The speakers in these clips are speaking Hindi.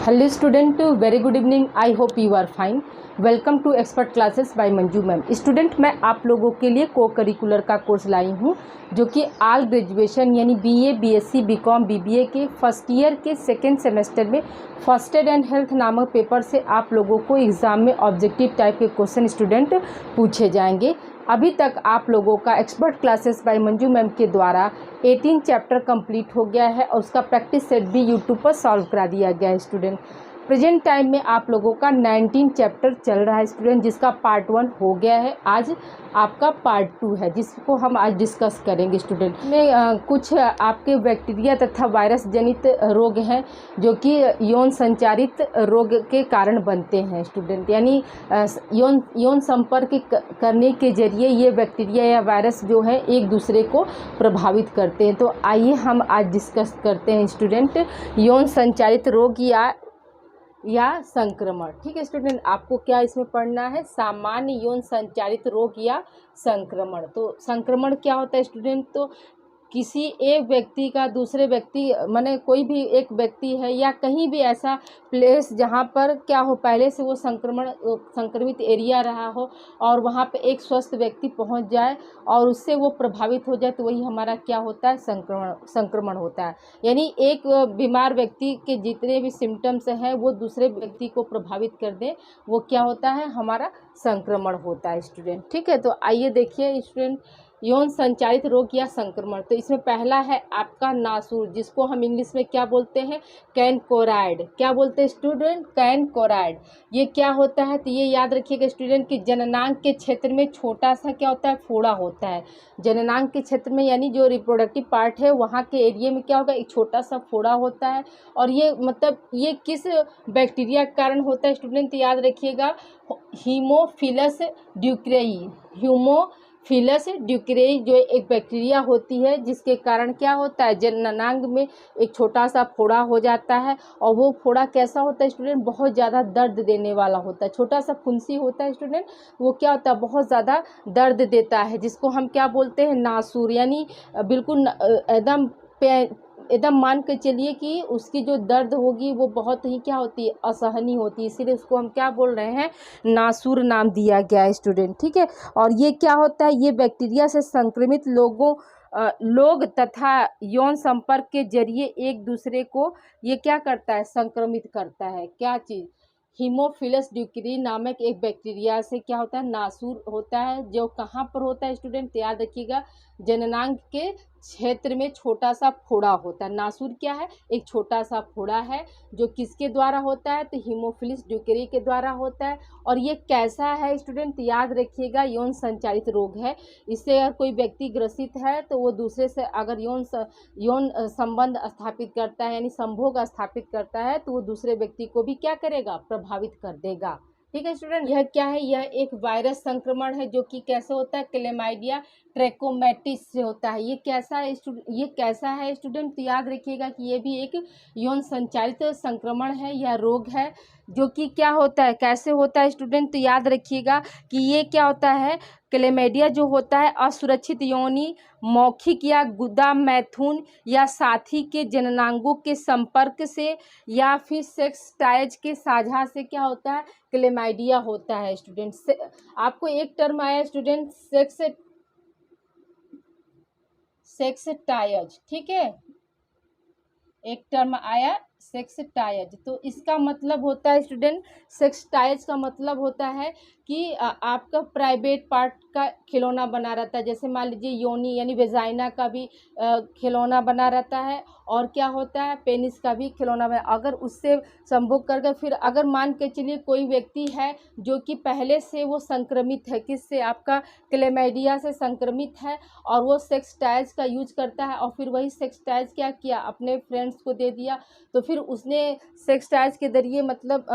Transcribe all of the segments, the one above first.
Hello student, very good evening. I hope you are fine. Welcome to expert classes by Manju ma'am. Student, मैं आप लोगों के लिए को करिकुलर का कोर्स लाई हूँ जो कि ऑल ग्रेजुएशन यानी बीए, बीएससी, बीकॉम, बीबीए के फर्स्ट ईयर के सेकेंड सेमेस्टर में फर्स्ट एड एंड हेल्थ नामक पेपर से आप लोगों को एग्ज़ाम में ऑब्जेक्टिव टाइप के क्वेश्चन स्टूडेंट पूछे जाएंगे। अभी तक आप लोगों का expert classes by Manju ma'am के द्वारा 18 चैप्टर कंप्लीट हो गया है और उसका प्रैक्टिस सेट भी यूट्यूब पर सॉल्व करा दिया गया है। स्टूडेंट, प्रेजेंट टाइम में आप लोगों का 19 चैप्टर चल रहा है स्टूडेंट, जिसका पार्ट 1 हो गया है। आज आपका पार्ट 2 है जिसको हम आज डिस्कस करेंगे। स्टूडेंट में कुछ आपके बैक्टीरिया तथा वायरस जनित रोग हैं जो कि यौन संचारित रोग के कारण बनते हैं। स्टूडेंट यानी यौन संपर्क करने के जरिए ये बैक्टीरिया या वायरस जो है एक दूसरे को प्रभावित करते हैं। तो आइए हम आज डिस्कस करते हैं स्टूडेंट यौन संचारित रोग या संक्रमण। ठीक है स्टूडेंट, आपको क्या इसमें पढ़ना है? सामान्य यौन संचारित रोग या संक्रमण। तो संक्रमण क्या होता है स्टूडेंट? तो किसी एक व्यक्ति का दूसरे व्यक्ति माने कोई भी एक व्यक्ति है या कहीं भी ऐसा प्लेस जहाँ पर क्या हो, पहले से वो संक्रमित एरिया रहा हो और वहाँ पे एक स्वस्थ व्यक्ति पहुँच जाए और उससे वो प्रभावित हो जाए, तो वही हमारा क्या होता है? संक्रमण होता है। यानी एक बीमार व्यक्ति के जितने भी सिम्टम्स हैं वो दूसरे व्यक्ति को प्रभावित कर दे, वो क्या होता है? हमारा संक्रमण होता है स्टूडेंट। ठीक है, तो आइए देखिए स्टूडेंट यौन संचारित रोग या संक्रमण। तो इसमें पहला है आपका नासूर, जिसको हम इंग्लिश में क्या बोलते हैं? कैनकोराइड। क्या बोलते हैं स्टूडेंट? कैनकोराइड। ये क्या होता है? तो ये याद रखिएगा स्टूडेंट कि जननांग के क्षेत्र में छोटा सा क्या होता है? फोड़ा होता है। जननांग के क्षेत्र में यानी जो रिप्रोडक्टिव पार्ट है वहाँ के एरिया में क्या होगा? एक छोटा सा फोड़ा होता है। और ये मतलब ये किस बैक्टीरिया के कारण होता है स्टूडेंट? याद रखिएगा, हीमोफिलस ड्यूक्रेई। फिलस ड्यूक्रेई जो एक बैक्टीरिया होती है जिसके कारण क्या होता है? जननांग में एक छोटा सा फोड़ा हो जाता है और वो फोड़ा कैसा होता है स्टूडेंट? बहुत ज़्यादा दर्द देने वाला होता है। छोटा सा फुंसी होता है स्टूडेंट, वो क्या होता है? बहुत ज़्यादा दर्द देता है, जिसको हम क्या बोलते हैं? नासूर। यानी बिल्कुल एकदम मान के चलिए कि उसकी जो दर्द होगी वो बहुत ही क्या होती है? असहनीय होती है। इसीलिए उसको हम क्या बोल रहे हैं? नासूर नाम दिया गया है स्टूडेंट। ठीक है, और ये क्या होता है? ये बैक्टीरिया से संक्रमित लोग तथा यौन संपर्क के जरिए एक दूसरे को ये क्या करता है? संक्रमित करता है। क्या चीज़? हीमोफिलस ड्यूक्रेई नामक एक बैक्टीरिया से क्या होता है? नासूर होता है। जो कहाँ पर होता है स्टूडेंट? याद रखिएगा, जननांग के क्षेत्र में छोटा सा फोड़ा होता है। नासूर क्या है? एक छोटा सा फोड़ा है जो किसके द्वारा होता है? तो हीमोफिलस ड्यूक्रेई के द्वारा होता है। और ये कैसा है स्टूडेंट? याद रखिएगा, यौन संचारित रोग है। इससे अगर कोई व्यक्ति ग्रसित है तो वो दूसरे से अगर यौन संबंध स्थापित करता है यानी संभोग स्थापित करता है तो वो दूसरे व्यक्ति को भी क्या करेगा? प्रभावित कर देगा। ठीक है स्टूडेंट, यह क्या है? यह एक वायरस संक्रमण है जो कि कैसे होता है? क्लेमाइडिया ट्रैकोमैटिस से होता है। ये कैसा है स्टूडेंट? तो याद रखिएगा कि ये भी एक यौन संचारित संक्रमण है या रोग है जो कि क्या होता है? कैसे होता है स्टूडेंट? तो याद रखिएगा कि ये क्या होता है? क्लेमाइडिया जो होता है असुरक्षित योनि, मौखिक या गुदा मैथुन या साथी के जननांगों के संपर्क से या फिर सेक्स टाइज के साझा से क्या होता है? क्लेमाइडिया होता है स्टूडेंट। आपको एक टर्म आया स्टूडेंट, सेक्स टाइज। ठीक है, एक टर्म आया सेक्स टाइज। तो इसका मतलब होता है स्टूडेंट, सेक्स टाइज का मतलब होता है कि आपका प्राइवेट पार्ट का खिलौना बना रहता है। जैसे मान लीजिए योनि यानी वेजाइना का भी खिलौना बना रहता है और क्या होता है? पेनिस का भी खिलौना बना। अगर उससे संभोग करके फिर अगर मान के चलिए कोई व्यक्ति है जो कि पहले से वो संक्रमित है, किससे? आपका क्लेमाइडिया से संक्रमित है और वो सेक्स टाइज का यूज करता है और फिर वही सेक्स टाइज क्या किया? अपने फ्रेंड्स को दे दिया, तो फिर उसने सेक्स टाइज के जरिए मतलब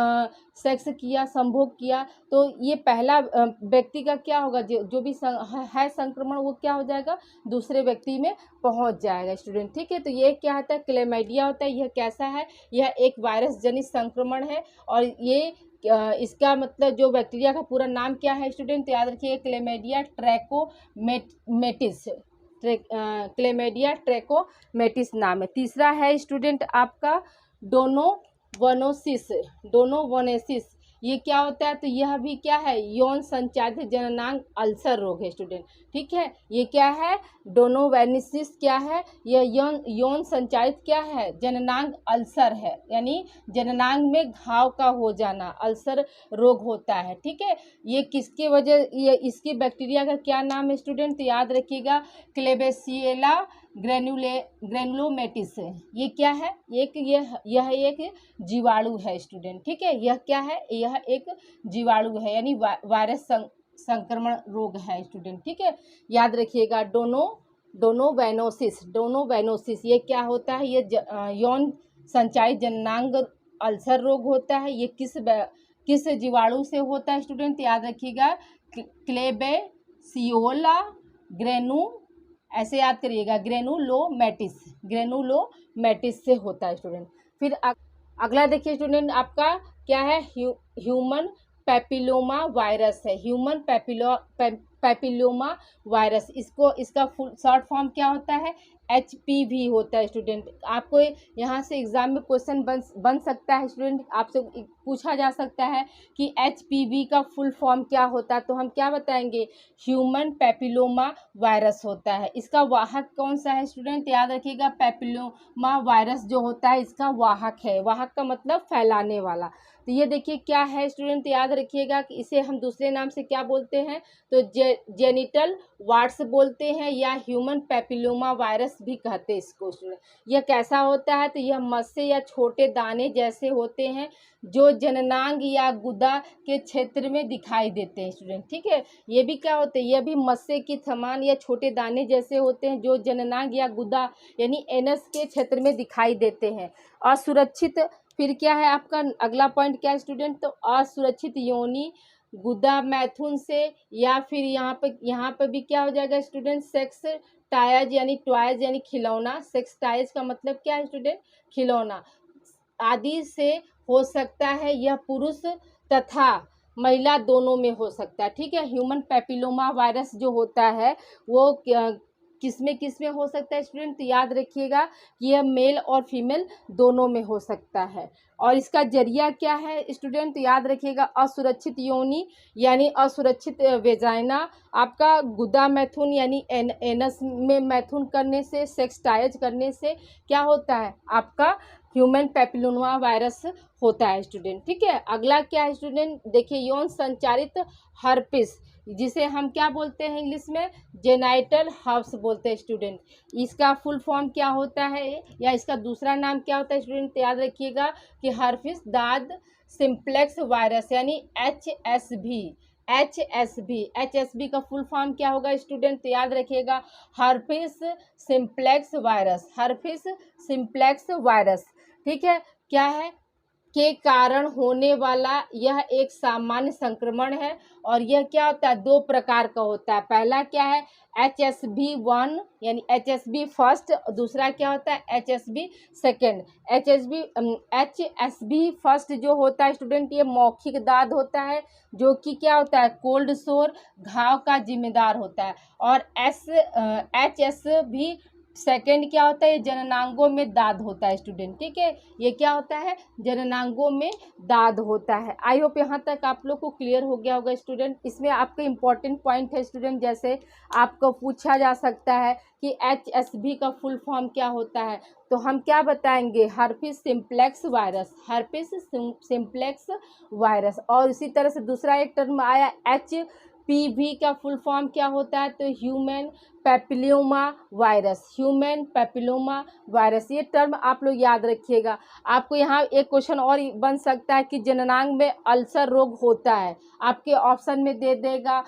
सेक्स किया, संभोग किया, तो ये पहला व्यक्ति का क्या होगा? जो भी है संक्रमण वो क्या हो जाएगा? दूसरे व्यक्ति में पहुंच जाएगा स्टूडेंट। ठीक है, तो ये क्या होता है? क्लेमाइडिया होता है। यह कैसा है? यह एक वायरस जनित संक्रमण है और ये इसका मतलब जो बैक्टीरिया का पूरा नाम क्या है स्टूडेंट? याद रखिए, क्लेमाइडिया ट्रैकोमैटिस। क्लेमाइडिया ट्रैकोमैटिस नाम है। तीसरा है स्टूडेंट आपका वनोसिस, डोनोवनेसिस, ये क्या होता है? तो यह भी क्या है? यौन संचालित जननांग अल्सर रोग है स्टूडेंट। ठीक है, ये क्या है? डोनोवेनेसिस क्या है? यह यौन संचालित क्या है? जननांग अल्सर है, यानी जननांग में घाव का हो जाना अल्सर रोग होता है। ठीक है, ये किसके वजह, ये इसकी बैक्टीरिया का क्या नाम है स्टूडेंट? तो याद रखिएगा, क्लेबेसिएला ग्रेनुलोमेटिस। ये क्या है? यह एक जीवाणु है स्टूडेंट। ठीक है, यह क्या है? यह एक जीवाणु है, यानी वायरस संक्रमण रोग है स्टूडेंट। ठीक है, याद रखिएगा, डोनोवेनोसिस ये क्या होता है? ये यौन संचारित जननांग अल्सर रोग होता है। ये किस जीवाणु से होता है स्टूडेंट? याद रखिएगा, क्लेबेसियोला ग्रेनु, ऐसे याद करिएगा, ग्रेनुलोमेटिस से होता है स्टूडेंट। फिर अगला देखिए स्टूडेंट, आपका क्या है? ह्यूमन पैपिलोमा वायरस है। ह्यूमन पैपिलोमा वायरस, इसका फुल शॉर्ट फॉर्म क्या होता है? HPV होता है स्टूडेंट। आपको यहाँ से एग्जाम में क्वेश्चन बन सकता है स्टूडेंट, आपसे पूछा जा सकता है कि HPV का फुल फॉर्म क्या होता है, तो हम क्या बताएंगे? ह्यूमन पैपिलोमा वायरस होता है। इसका वाहक कौन सा है स्टूडेंट? याद रखिएगा, पैपिलोमा वायरस जो होता है इसका वाहक है। वाहक का मतलब फैलाने वाला। तो ये देखिए क्या है स्टूडेंट, याद रखिएगा कि इसे हम दूसरे नाम से क्या बोलते हैं? तो जेनिटल वार्ड्स बोलते हैं, या ह्यूमन पैपिलोमा वायरस भी कहते हैं इसको स्टूडेंट। यह कैसा होता है? तो यह मस्से या छोटे दाने जैसे होते हैं, जो जननांग या गुदा के क्षेत्र में दिखाई देते हैं स्टूडेंट। ठीक है, ये भी क्या होते हैं? यह भी मस्से की समान या छोटे दाने जैसे होते हैं, जो जननांग या गुदा यानी एनस के क्षेत्र में दिखाई देते हैं। असुरक्षित, फिर क्या है आपका अगला पॉइंट क्या है स्टूडेंट? तो असुरक्षित योनि गुदा मैथुन से, या फिर यहाँ पे भी क्या हो जाएगा स्टूडेंट? सेक्स टायज यानी टॉयज यानी खिलौना। सेक्स टायज का मतलब क्या है स्टूडेंट? खिलौना आदि से हो सकता है। यह पुरुष तथा महिला दोनों में हो सकता है। ठीक है, ह्यूमन पैपिलोमा वायरस जो होता है वो किस में हो सकता है स्टूडेंट? तो याद रखिएगा कि यह मेल और फीमेल दोनों में हो सकता है। और इसका जरिया क्या है स्टूडेंट? तो याद रखिएगा, असुरक्षित योनि यानी असुरक्षित वेजाइना, आपका गुदा मैथुन यानी एनस में मैथुन करने से, सेक्स टायज करने से क्या होता है? आपका ह्यूमन पैपिलोमा वायरस होता है स्टूडेंट। ठीक है, अगला क्या है स्टूडेंट? देखिए, यौन संचारित हर्पिस, जिसे हम क्या बोलते हैं इंग्लिश में? जेनाइटल हर्प्स बोलते हैं स्टूडेंट। इसका फुल फॉर्म क्या होता है, या इसका दूसरा नाम क्या होता है स्टूडेंट? याद रखिएगा कि हर्पिस दाद सिंप्लेक्स वायरस यानी HSV का फुल फॉर्म क्या होगा स्टूडेंट? तो याद रखिएगा, हर्पिस सिंप्लेक्स वायरस। ठीक है, क्या है? के कारण होने वाला यह एक सामान्य संक्रमण है, और यह क्या होता है? 2 प्रकार का होता है। पहला क्या है? HSV1 यानी HSV फर्स्ट, दूसरा क्या होता है? HSV second. HSV फर्स्ट जो होता है स्टूडेंट, ये मौखिक दाद होता है, जो कि क्या होता है? कोल्ड सोर घाव का जिम्मेदार होता है। और HSV सेकेंड क्या होता है? ये जननांगों में दाद होता है स्टूडेंट। ठीक है, ये क्या होता है? जननांगों में दाद होता है। आई होप यहाँ तक आप लोग को क्लियर हो गया होगा स्टूडेंट। इसमें आपके इंपॉर्टेंट पॉइंट है स्टूडेंट, जैसे आपको पूछा जा सकता है कि HSV का फुल फॉर्म क्या होता है, तो हम क्या बताएंगे? Herpes simplex virus. और इसी तरह से दूसरा एक टर्म आया HPV का फुल फॉर्म क्या होता है? तो ह्यूमन पैपिलोमा वायरस। ये टर्म आप लोग याद रखिएगा। आपको यहाँ एक क्वेश्चन और बन सकता है कि जननांग में अल्सर रोग होता है, आपके ऑप्शन में दे देगा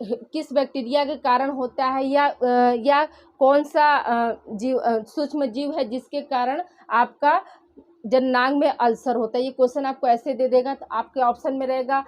किस बैक्टीरिया के कारण होता है, या कौन सा सूक्ष्म जीव है जिसके कारण आपका जननांग में अल्सर होता है। ये क्वेश्चन आपको ऐसे दे देगा, तो आपके ऑप्शन में रहेगा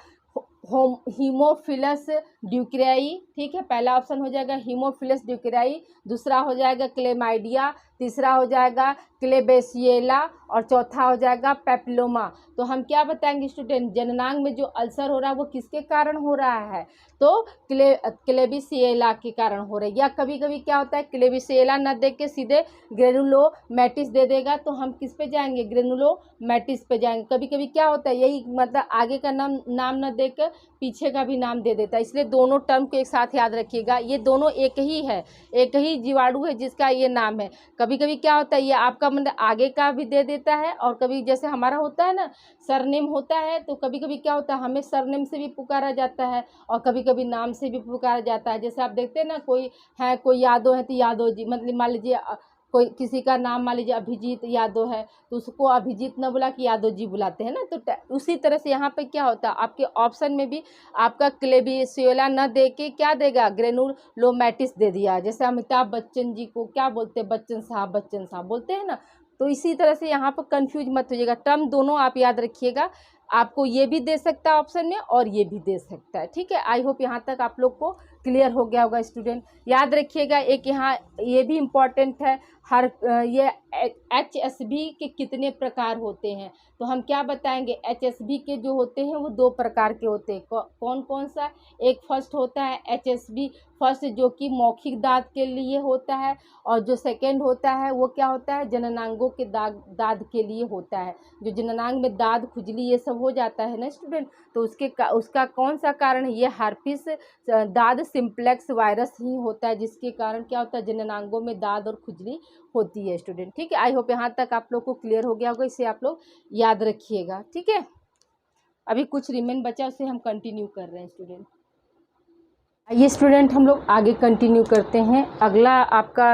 हीमोफिलस ड्यूक्रेई। ठीक है, पहला ऑप्शन हो जाएगा हीमोफिलस ड्यूक्रेई, दूसरा हो जाएगा क्लेमाइडिया, तीसरा हो जाएगा क्लेबेसिएला और चौथा हो जाएगा पेपिलोमा। तो हम क्या बताएंगे स्टूडेंट, जननांग में जो अल्सर हो रहा है वो किसके कारण हो रहा है, तो क्लेबिसिएला के कारण हो रहा है। या कभी कभी क्या होता है, क्लेबिसिएला न दे के सीधे ग्रेनुलोमैटिस दे देगा, तो हम किस पे जाएंगे, ग्रेनुलोमैटिस पे जाएंगे। कभी कभी क्या होता है, यही मतलब आगे का नाम न देकर पीछे का भी नाम दे देता है, इसलिए दोनों टर्म को एक साथ याद रखिएगा। ये दोनों एक ही है, एक ही जीवाणु है जिसका ये नाम है। कभी कभी क्या होता है, ये आपका मतलब आगे का भी दे देता है, और कभी जैसे हमारा होता है ना सरनेम होता है, तो कभी कभी क्या होता है हमें सरनेम से भी पुकारा जाता है और कभी कभी नाम से भी पुकारा जाता है। जैसे आप देखते हैं ना, कोई है, कोई यादव है तो यादव जी, मतलब मान लीजिए कोई किसी का नाम मान लीजिए अभिजीत यादव है, तो उसको अभिजीत न बुला कि यादव जी बुलाते हैं ना। तो उसी तरह से यहाँ पे क्या होता है, आपके ऑप्शन में भी आपका क्लेबिसिएला न दे के क्या देगा, ग्रेनुलोमैटिस दे दिया। जैसे अमिताभ बच्चन जी को क्या बोलते हैं, बच्चन साहब बोलते हैं ना। तो इसी तरह से यहाँ पर कंफ्यूज मत होइएगा, टर्म दोनों आप याद रखिएगा। आपको ये भी दे सकता है ऑप्शन में और ये भी दे सकता है, ठीक है। आई होप यहाँ तक आप लोग को क्लियर हो गया होगा स्टूडेंट। याद रखिएगा एक यहाँ ये भी इम्पॉर्टेंट है, हर ये HSV के कितने प्रकार होते हैं, तो हम क्या बताएंगे, HSV के जो होते हैं वो 2 प्रकार के होते हैं। कौन कौन सा, एक फर्स्ट होता है HSV फर्स्ट जो कि मौखिक दाद के लिए होता है, और जो सेकंड होता है वो क्या होता है, जननांगों के दाद के लिए होता है। जो जननांग में दाद खुजली ये सब हो जाता है ना स्टूडेंट, तो उसका कौन सा कारण है, ये हार्पिस दाद सिंप्लेक्स वायरस ही होता है, जिसके कारण क्या होता है, जननांगों में दाद और खुजली होती है स्टूडेंट, ठीक है। आई होप यहाँ तक आप लोग को क्लियर हो गया होगा, इसे आप लोग याद रखिएगा, ठीक है। अभी कुछ रिमेन बचा, उसे हम कंटिन्यू कर रहे हैं स्टूडेंट। आइए स्टूडेंट हम लोग आगे कंटिन्यू करते हैं। अगला आपका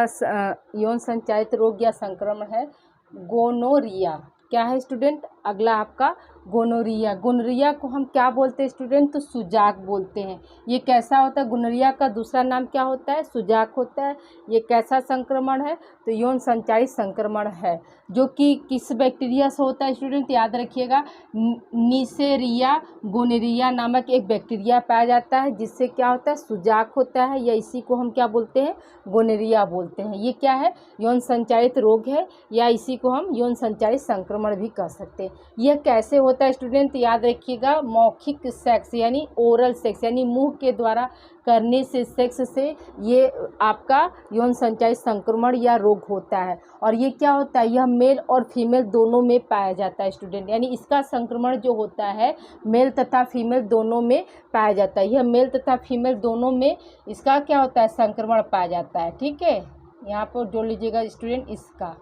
यौन संचारित रोग या संक्रमण है गोनोरिया। क्या है स्टूडेंट, अगला आपका गोनोरिया। गोनोरिया को हम क्या बोलते हैं स्टूडेंट, तो सुजाक बोलते हैं। ये कैसा होता है, गोनोरिया का दूसरा नाम क्या होता है, सुजाक होता है। ये कैसा संक्रमण है, तो यौन संचारित संक्रमण है, जो कि किस बैक्टीरिया से होता है स्टूडेंट, याद रखिएगा नीसेरिया गोनोरिया नामक एक बैक्टीरिया पाया जाता है, जिससे क्या होता है, सुजाक होता है, या इसी को हम क्या बोलते हैं, गोनोरिया बोलते हैं। ये क्या है, यौन संचारित रोग है, या इसी को हम यौन संचारित संक्रमण भी कह सकते हैं। यह कैसे होता है स्टूडेंट, याद रखिएगा मौखिक सेक्स यानी ओरल सेक्स यानी मुंह के द्वारा करने से, सेक्स से ये आपका यौन संचारित संक्रमण या रोग होता है। और ये क्या होता है, यह मेल और फीमेल दोनों में पाया जाता है स्टूडेंट, यानी इसका संक्रमण जो होता है मेल तथा फीमेल दोनों में पाया जाता है। यह मेल तथा फीमेल दोनों में इसका क्या होता है, संक्रमण पाया जाता है, ठीक है। यहाँ पर जोड़ लीजिएगा स्टूडेंट इसका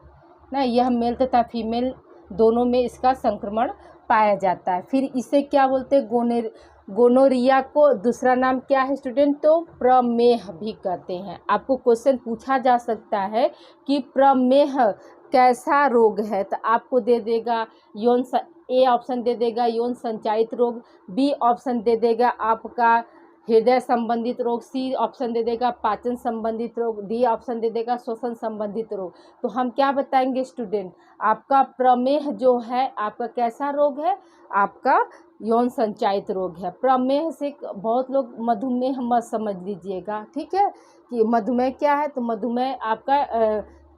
ना, यह मेल तथा फीमेल दोनों में इसका संक्रमण पाया जाता है। फिर इसे क्या बोलते हैं, गोनोरिया को दूसरा नाम क्या है स्टूडेंट, तो प्रमेह भी कहते हैं। आपको क्वेश्चन पूछा जा सकता है कि प्रमेह कैसा रोग है, तो आपको दे देगा ए ऑप्शन दे देगा यौन संचारित रोग, बी ऑप्शन दे देगा आपका हृदय संबंधित रोग, सी ऑप्शन दे देगा पाचन संबंधित रोग, डी ऑप्शन दे देगा श्वसन संबंधित रोग। तो हम क्या बताएंगे स्टूडेंट, आपका प्रमेह जो है आपका कैसा रोग है, आपका यौन संचारित रोग है। प्रमेह से बहुत लोग मधुमेह मत समझ लीजिएगा, ठीक है, कि मधुमेह क्या है, तो मधुमेह आपका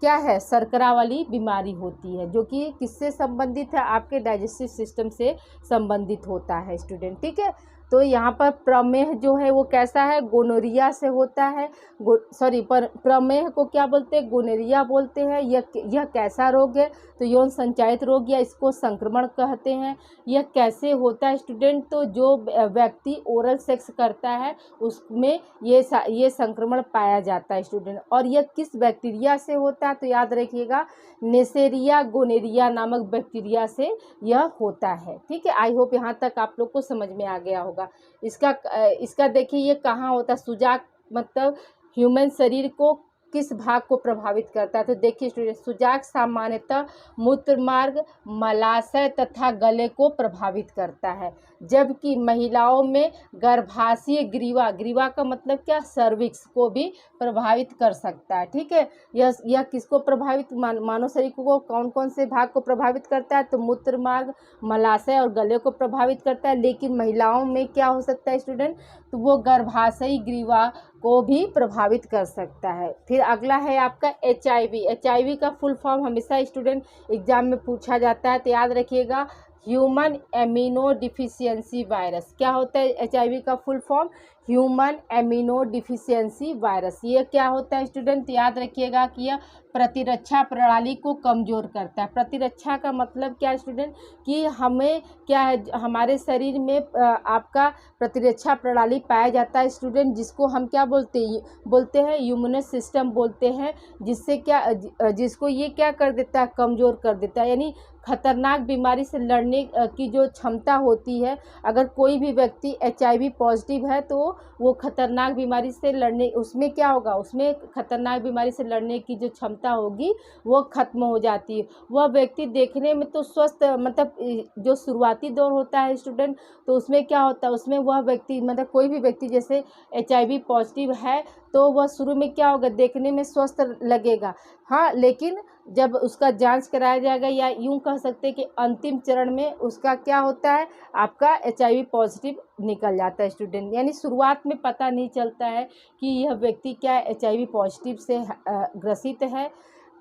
क्या है, शर्करा वाली बीमारी होती है, जो कि किससे संबंधित है, आपके डाइजेस्टिव सिस्टम से संबंधित होता है स्टूडेंट, ठीक है। तो यहाँ पर प्रमेह जो है वो कैसा है, गोनोरिया से होता है, प्रमेह को क्या बोलते हैं, गोनोरिया बोलते हैं। यह कैसा रोग है, तो यौन संचारित रोग या इसको संक्रमण कहते हैं। यह कैसे होता है स्टूडेंट, तो जो व्यक्ति ओरल सेक्स करता है उसमें ये संक्रमण पाया जाता है स्टूडेंट। और यह किस बैक्टीरिया से होता है, तो याद रखिएगा नेसेरिया गोनोरिया नामक बैक्टीरिया से यह होता है, ठीक है। आई होप यहाँ तक आप लोग को समझ में आ गया होगा। इसका देखिए ये कहाँ होता है, सुजाक मतलब ह्यूमन शरीर को किस भाग को प्रभावित करता है, तो देखिए स्टूडेंट सुजाक सामान्यतः मूत्र मार्ग, मलाशय तथा गले को प्रभावित करता है, जबकि महिलाओं में गर्भाशय ग्रीवा का मतलब क्या, सर्विक्स को भी प्रभावित कर सकता है, ठीक है। यह किसको प्रभावित, मानव शरीर को कौन कौन से भाग को प्रभावित करता है, तो मूत्र मार्ग, मलाशय और गले को प्रभावित करता है। लेकिन महिलाओं में क्या हो सकता है स्टूडेंट, तो वो गर्भाशयी ग्रीवा को भी प्रभावित कर सकता है। फिर अगला है आपका HIV। HIV का फुल फॉर्म हमेशा स्टूडेंट एग्जाम में पूछा जाता है, तो याद रखिएगा, ह्यूमन एमिनो डिफिशियंसी वायरस। क्या होता है HIV का full form? Human amino deficiency virus. ये क्या होता है स्टूडेंट? याद रखिएगा कि यह प्रतिरक्षा प्रणाली को कमज़ोर करता है। प्रतिरक्षा का मतलब क्या है स्टूडेंट? कि हमें क्या है, हमारे शरीर में आपका प्रतिरक्षा प्रणाली पाया जाता है स्टूडेंट, जिसको हम क्या बोलते हैं इम्यून सिस्टम बोलते हैं, जिससे क्या जिसको ये क्या कर देता है, कमज़ोर कर देता है। यानी खतरनाक बीमारी से लड़ने की जो क्षमता होती है, अगर कोई भी व्यक्ति HIV पॉजिटिव है तो वो खतरनाक बीमारी से लड़ने, उसमें क्या होगा, उसमें खतरनाक बीमारी से लड़ने की जो क्षमता होगी वो खत्म हो जाती है। वह व्यक्ति देखने में तो स्वस्थ, मतलब जो शुरुआती दौर होता है स्टूडेंट, तो उसमें क्या होता है, उसमें वह व्यक्ति, मतलब कोई भी व्यक्ति जैसे HIV पॉजिटिव है तो वह शुरू में क्या होगा, देखने में स्वस्थ लगेगा। हाँ, लेकिन जब उसका जांच कराया जाएगा, या यूं कह सकते हैं कि अंतिम चरण में उसका क्या होता है, आपका HIV पॉजिटिव निकल जाता है स्टूडेंट। यानी शुरुआत में पता नहीं चलता है कि यह व्यक्ति क्या HIV पॉजिटिव से ग्रसित है।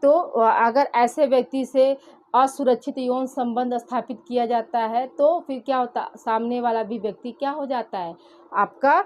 तो अगर ऐसे व्यक्ति से असुरक्षित यौन संबंध स्थापित किया जाता है तो फिर क्या होता है, सामने वाला भी व्यक्ति क्या हो जाता है, आपका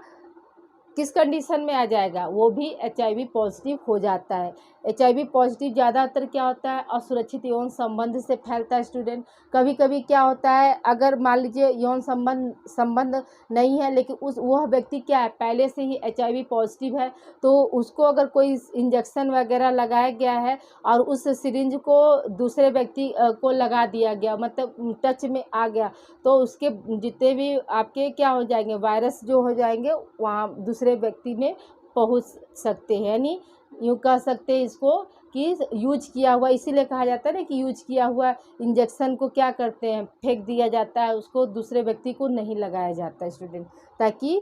किस कंडीशन में आ जाएगा, वो भी HIV पॉजिटिव हो जाता है। HIV पॉजिटिव ज़्यादातर क्या होता है, असुरक्षित यौन संबंध से फैलता है स्टूडेंट। कभी कभी क्या होता है, अगर मान लीजिए यौन संबंध नहीं है, लेकिन वह व्यक्ति क्या है, पहले से ही HIV पॉजिटिव है, तो उसको अगर कोई इंजेक्शन वगैरह लगाया गया है और उस सिरिंज को दूसरे व्यक्ति को लगा दिया गया, मतलब टच में आ गया, तो उसके जितने भी आपके क्या हो जाएंगे, वायरस जो हो जाएंगे, वहाँ दूसरे व्यक्ति में पहुंच सकते हैं। यानी यूँ कह सकते हैं इसको कि यूज किया हुआ, इसीलिए कहा जाता है ना कि यूज किया हुआ इंजेक्शन को क्या करते हैं, फेंक दिया जाता है, उसको दूसरे व्यक्ति को नहीं लगाया जाता है स्टूडेंट, ताकि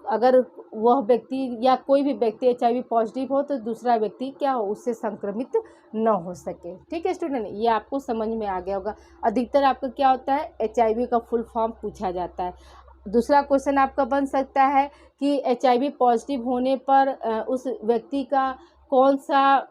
अगर वह व्यक्ति या कोई भी व्यक्ति HIV पॉजिटिव हो तो दूसरा व्यक्ति क्या हो, उससे संक्रमित न हो सके। ठीक है स्टूडेंट, ये आपको समझ में आ गया होगा। अधिकतर आपका क्या होता है, HIV का फुल फॉर्म पूछा जाता है। दूसरा क्वेश्चन आपका बन सकता है कि HIV पॉजिटिव होने पर उस व्यक्ति का कौन सा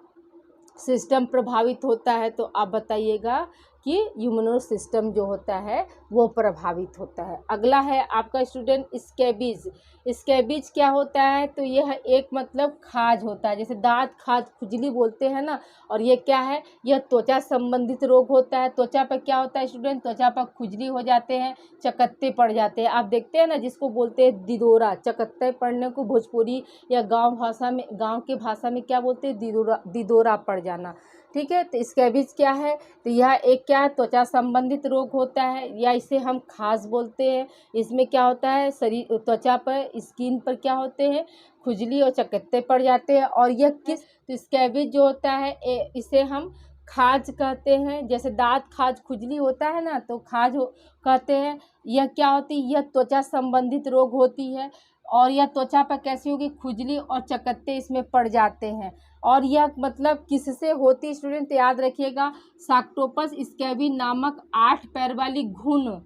सिस्टम प्रभावित होता है, तो आप बताइएगा कि इम्यूनो सिस्टम जो होता है वो प्रभावित होता है। अगला है आपका स्टूडेंट स्कैबीज। स्कैबीज क्या होता है, तो यह एक मतलब खाज होता है, जैसे दांत खाज खुजली बोलते हैं ना, और ये क्या है, यह त्वचा संबंधित रोग होता है। त्वचा पर क्या होता है स्टूडेंट, त्वचा पर खुजली हो जाते हैं, चकत्ते पड़ जाते हैं। आप देखते हैं ना, जिसको बोलते हैं दिदोरा, चकत्ते पड़ने को भोजपुरी या गाँव के भाषा में क्या बोलते हैं, दिदोरा पड़ जाना। ठीक है, तो स्कैबीज क्या है, तो यह एक क्या है, त्वचा संबंधित रोग होता है, या इसे हम खाज बोलते हैं। इसमें क्या होता है, शरीर त्वचा पर, स्किन पर क्या होते हैं, खुजली और चकत्ते पड़ जाते हैं। और यह किस, तो स्कैबीज जो होता है इसे हम खाज कहते हैं। जैसे दांत खाज खुजली होता है ना, तो खाज कहते हैं। यह क्या होती है, यह त्वचा संबंधित रोग होती है, और यह त्वचा पर कैसी होगी, खुजली और चकत्ते इसमें पड़ जाते हैं। और यह मतलब किससे होती स्टूडेंट, याद रखिएगा, साक्टोपस स्कैबी नामक 8 पैर वाली घुन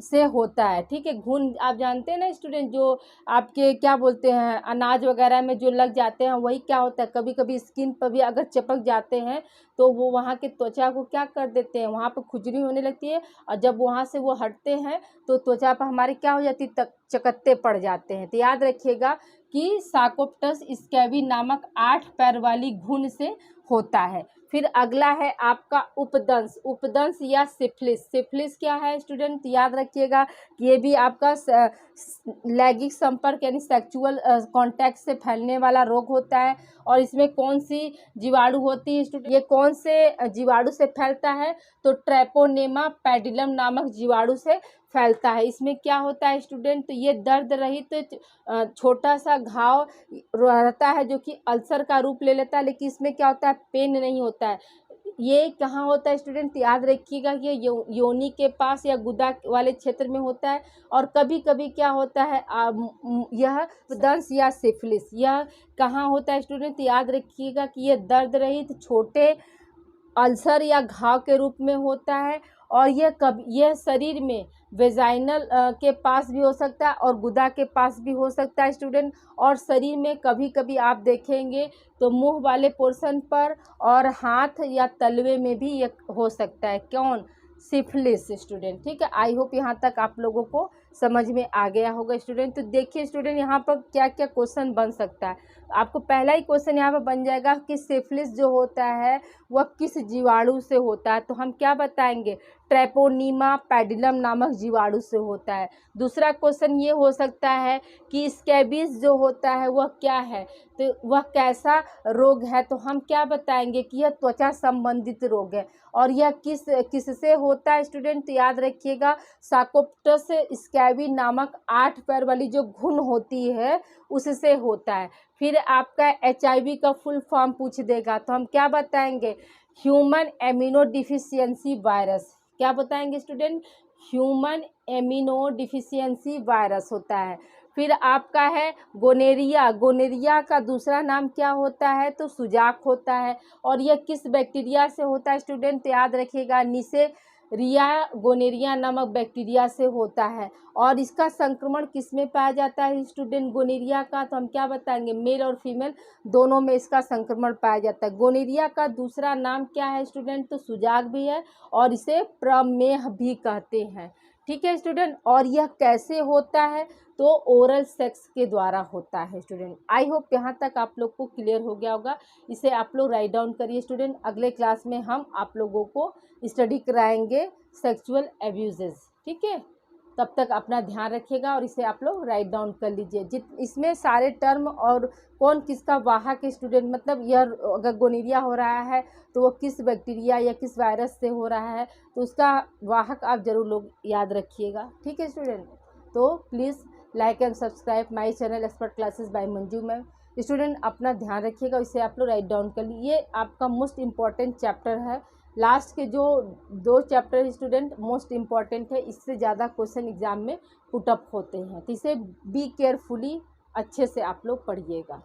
से होता है। ठीक है, घुन आप जानते हैं ना स्टूडेंट, जो आपके क्या बोलते हैं, अनाज वगैरह में जो लग जाते हैं, वही क्या होता है, कभी कभी स्किन पर भी अगर चिपक जाते हैं तो वो वहाँ के त्वचा को क्या कर देते हैं, वहाँ पर खुजली होने लगती है, और जब वहाँ से वो हटते हैं तो त्वचा पर हमारी क्या हो जाती है, चकत्ते पड़ जाते हैं। तो याद रखिएगा कि साकोप्टस स्कैबी नामक 8 पैर वाली घुन से होता है। फिर अगला है आपका उपदंश। उपदंश या सिफिलिस। सिफिलिस क्या है स्टूडेंट, याद रखिएगा कि ये भी आपका लैंगिक संपर्क यानी सेक्सुअल कांटेक्ट से फैलने वाला रोग होता है। और इसमें कौन सी जीवाणु होती है स्टूडेंट, ये कौन से जीवाणु से फैलता है, तो ट्रैपोनेमा पैडिलम नामक जीवाणु से फैलता है। इसमें क्या होता है स्टूडेंट, तो ये दर्द रहित छोटा सा घाव रहता है, जो कि अल्सर का रूप ले लेता है, लेकिन इसमें क्या होता है, पेन नहीं होता है। ये कहाँ होता है स्टूडेंट, याद रखिएगा कि ये योनि के पास या गुदा वाले क्षेत्र में होता है। और कभी कभी क्या होता है, यह दंश या सिफिलिस यह कहाँ होता है स्टूडेंट, याद रखिएगा कि यह दर्द रहित छोटे अल्सर या घाव के रूप में होता है। और यह शरीर में वेजाइनल के पास भी हो सकता है और गुदा के पास भी हो सकता है स्टूडेंट। और शरीर में कभी कभी आप देखेंगे तो मुंह वाले पोर्शन पर और हाथ या तलवे में भी ये हो सकता है। कौन? Syphilis student. ठीक है, आई होप यहाँ तक आप लोगों को समझ में आ गया होगा स्टूडेंट। तो देखिए स्टूडेंट, यहाँ पर क्या क्या क्वेश्चन बन सकता है। आपको पहला ही क्वेश्चन यहाँ पर बन जाएगा कि सिफिलिस जो होता है वह किस जीवाणु से होता है। तो हम क्या बताएंगे? ट्रेपोनीमा पैडिलम नामक जीवाणु से होता है। दूसरा क्वेश्चन ये हो सकता है कि स्कैबीज जो होता है वह क्या है, तो वह कैसा रोग है। तो हम क्या बताएंगे कि यह त्वचा संबंधित रोग है। और यह किससे होता है स्टूडेंट? तो याद रखिएगा, सार्कोप्टेरस स्कैबी नामक 8 पैर वाली जो घुन होती है उससे होता है। फिर आपका HIV का फुल फॉर्म पूछ देगा, तो हम क्या बताएंगे? Human immuno deficiency virus. क्या बताएंगे student? Human immuno deficiency virus होता है। फिर आपका है गोनेरिया। गोनेरिया का दूसरा नाम क्या होता है? तो सुजाक होता है। और यह किस बैक्टीरिया से होता है स्टूडेंट? याद रखिएगा, निसेरिया गोनेरिया नामक बैक्टीरिया से होता है। और इसका संक्रमण किस में पाया जाता है स्टूडेंट? गोनेरिया का। तो हम क्या बताएंगे? मेल और फीमेल दोनों में इसका संक्रमण पाया जाता है। गोनेरिया का दूसरा नाम क्या है स्टूडेंट? तो सुजाक भी है और इसे प्रमेह भी कहते हैं। ठीक है स्टूडेंट, और यह कैसे होता है? तो ओरल सेक्स के द्वारा होता है स्टूडेंट। आई होप यहाँ तक आप लोग को क्लियर हो गया होगा। इसे आप लोग राइट डाउन करिए स्टूडेंट। अगले क्लास में हम आप लोगों को स्टडी कराएंगे सेक्सुअल एब्यूजेस। ठीक है, तब तक अपना ध्यान रखिएगा और इसे आप लोग राइट डाउन कर लीजिए। इसमें सारे टर्म और कौन किसका वाहक है स्टूडेंट, मतलब यह अगर गोनेरिया हो रहा है तो वो किस बैक्टीरिया या किस वायरस से हो रहा है, तो उसका वाहक आप जरूर लोग याद रखिएगा। ठीक है स्टूडेंट, तो please like and subscribe my channel expert classes by Manju ma'am. Student अपना ध्यान रखिएगा, इसे आप लोग राइट डाउन कर लीजिए। ये आपका मोस्ट इम्पॉर्टेंट चैप्टर है। लास्ट के जो 2 चैप्टर स्टूडेंट मोस्ट इम्पॉर्टेंट है, इससे ज़्यादा क्वेश्चन एग्जाम में पुटअप होते हैं। तो इसे बी केयरफुली अच्छे से आप लोग पढ़िएगा।